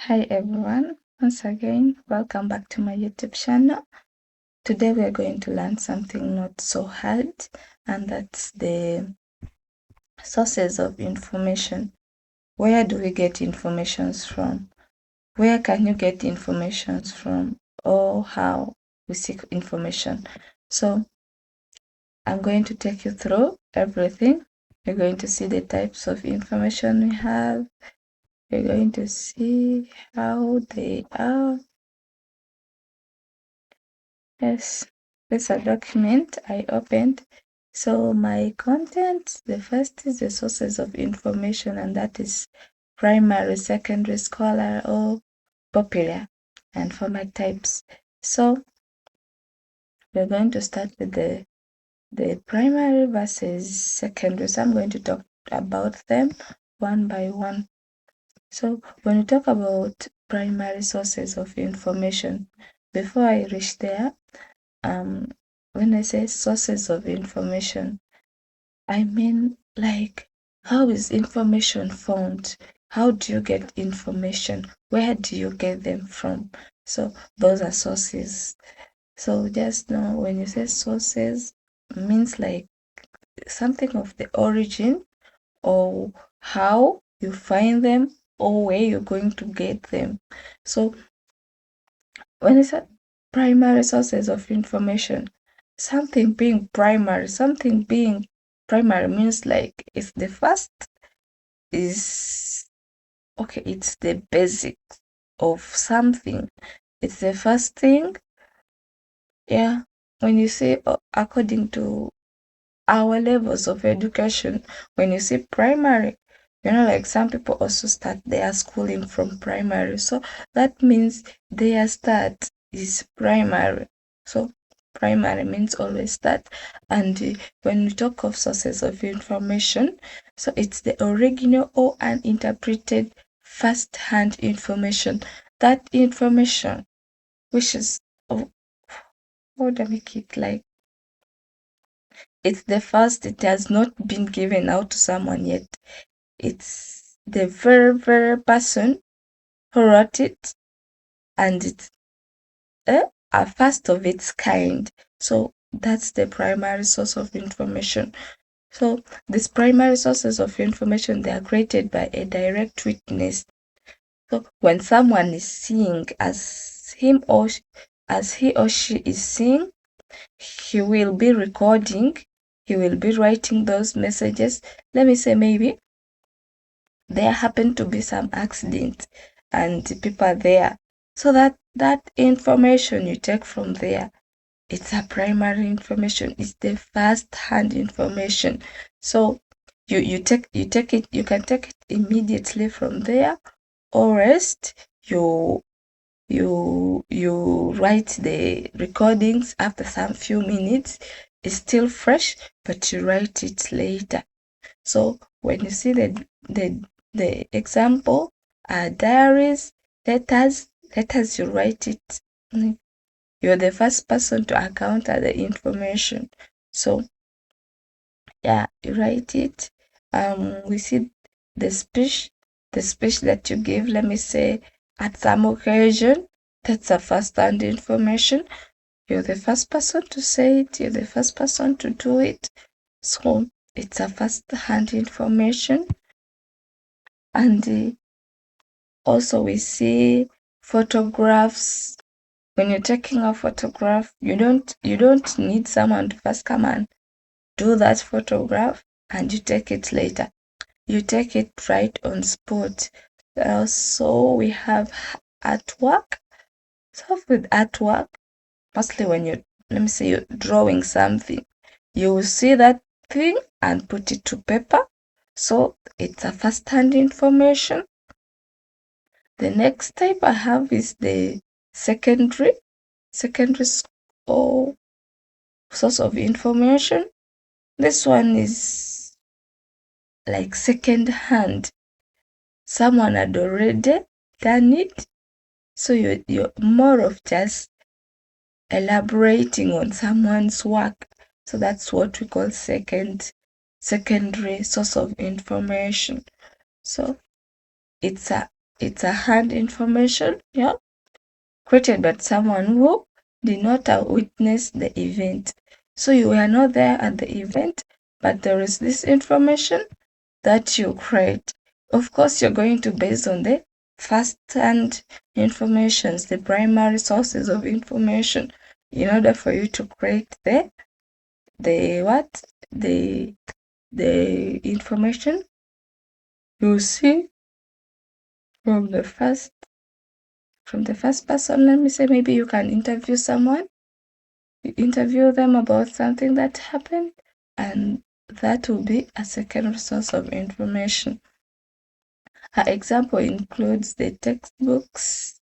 Hi everyone, once again, welcome back to my YouTube channel. Today we are going to learn something not so hard, and that's the sources of information. Where do we get information from? Where can you get information from? Or how we seek information? So I'm going to take you through everything. You're going to see the types of information we have. You're going to see how they are. Yes, this is a document I opened. So my content, the first is the sources of information, and that is primary, secondary, scholar, or popular, and format types. So we're going to start with the primary versus secondary. So I'm going to talk about them one by one. So when we talk about primary sources of information, before I reach there, when I say sources of information, I mean like how is information found? How do you get information? Where do you get them from? So those are sources. So just know when you say sources, means like something of the origin or how you find them or where you're going to get them. So when I say primary sources of information, something being primary means like it's the first, is okay, it's the basic of something. It's the first thing. Yeah. When you say according to our levels of education, when you say primary, like some people also start their schooling from primary. So that means their start is primary. So primary means always start. And when we talk of sources of information, so it's the original or uninterpreted first-hand information. That information, which is, how do I make it like, it's the first, it has not been given out to someone yet. It's the very person who wrote it, and it's a first of its kind. So that's the primary source of information. So these primary sources of information, they are created by a direct witness. So when someone is seeing as he or she is seeing, he will be recording, he will be writing those messages. Let me say maybe there happened to be some accident and people are there. So that information you take from there, it's a primary information. It's the first hand information. So you take it, you can take it immediately from there, or else you write the recordings after some few minutes. It's still fresh, but you write it later. So when you see the example, diaries, letters, you write it. You're the first person to encounter the information. So yeah, you write it. We see the speech that you give, let me say, at some occasion, that's a first-hand information. You're the first person to say it, you're the first person to do it. So it's a first-hand information. And also we see photographs. When you're taking a photograph, you don't need someone to first come and do that photograph and you take it later. You take it right on spot. So we have artwork. So with artwork, mostly when let me say you're drawing something, you will see that thing and put it to paper. So it's a first-hand information. The next type I have is the secondary or source of information. This one is like second hand. Someone had already done it, so you're more of just elaborating on someone's work. So that's what we call secondary source of information. So it's a it's a hard information, yeah, created by someone who did not witness the event. So you were not there at the event, but there is this information that you create. Of course, you're going to base on the first-hand informations, the primary sources of information, in order for you to create the what the information you see from the first person. Let me say, maybe you can interview someone, you interview them about something that happened, and that will be a second source of information. Her example includes the textbooks,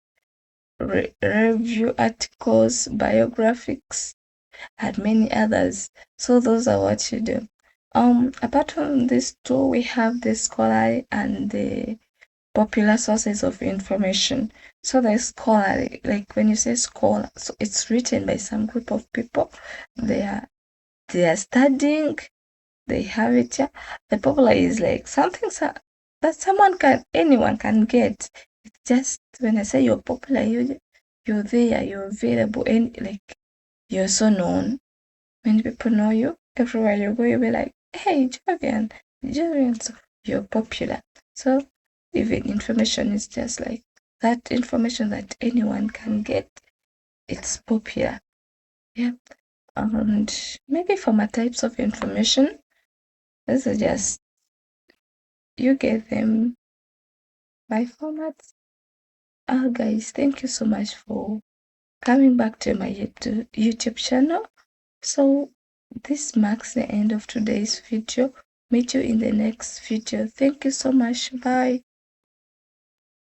review articles, biographies, and many others. So those are what you do. Apart from these two, we have the scholarly and the popular sources of information. So the scholarly, like when you say scholar, so it's written by some group of people. They are studying. They have it. Yeah. The popular is like something that anyone can get. It's just when I say you're popular, you're there, you're available, and like you're so known. When people know you, everywhere you go, you'll be like, hey, Javian, Javian. So you're popular. So even information is just like that information that anyone can get. It's popular. Yeah. And maybe for my types of information, this is just you get them by formats. Guys, thank you so much for coming back to my YouTube channel. So this marks the end of today's video. Meet you in the next video. Thank you so much. Bye.